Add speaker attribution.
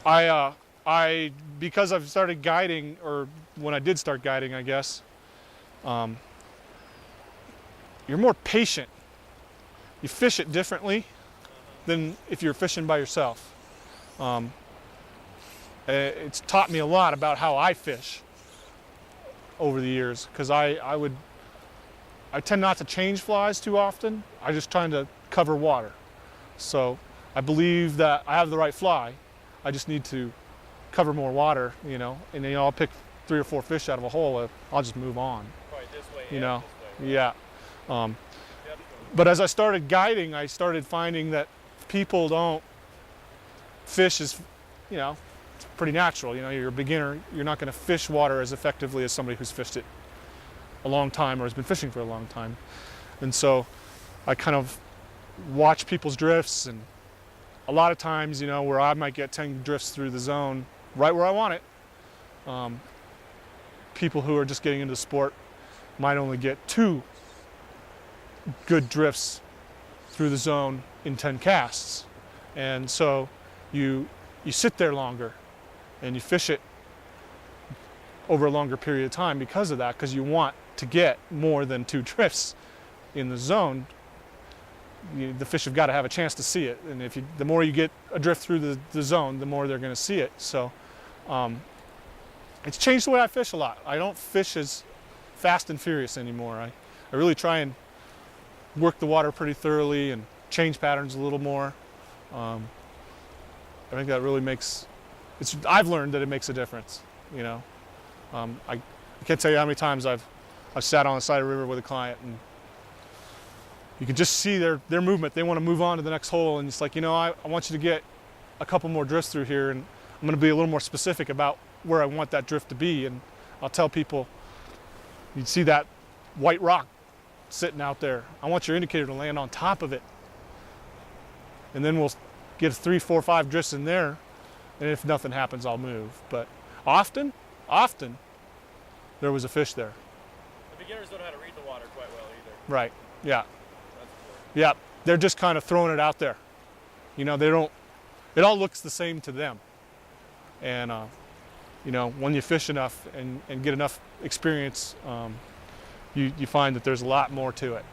Speaker 1: Because I've started guiding, or when I did start guiding, I guess, you're more patient. You fish it differently than if you're fishing by yourself. It's taught me a lot about how I fish over the years, because I tend not to change flies too often. I'm just trying to cover water. So I believe that I have the right fly. I just need to cover more water, you know, and I'll pick 3 or 4 fish out of a hole. I'll just move on.
Speaker 2: Probably this way,
Speaker 1: you know,
Speaker 2: this way.
Speaker 1: yeah. But as I started guiding, I started finding that people don't fish as, you know, it's pretty natural. You know, you're a beginner, you're not going to fish water as effectively as somebody who's fished it a long time or has been fishing for a long time. And so I kind of watch people's drifts, and a lot of times, you know, where I might get 10 drifts through the zone right where I want it, people who are just getting into the sport might only get 2 good drifts through the zone in 10 casts. And so you sit there longer and you fish it over a longer period of time because of that, because you want to get more than 2 drifts in the zone. The fish have got to have a chance to see it, and the more you get a drift through the zone, the more they're going to see it. So it's changed the way I fish a lot. I don't fish as fast and furious anymore. I really try and work the water pretty thoroughly and change patterns a little more. I think that really I've learned that it makes a difference, you know. I can't tell you how many times I've sat on the side of the river with a client, and you can just see their movement. They want to move on to the next hole, and it's like, you know, I want you to get a couple more drifts through here, and I'm going to be a little more specific about where I want that drift to be. And I'll tell people, you see that white rock sitting out there, I want your indicator to land on top of it, and then we'll get 3, 4, 5 drifts in there, and if nothing happens, I'll move. But often there was a fish there.
Speaker 2: The beginners don't know how to read the water quite well either.
Speaker 1: Right, yeah. Yeah, they're just kind of throwing it out there. You know, it all looks the same to them. And, you know, when you fish enough and get enough experience, you find that there's a lot more to it.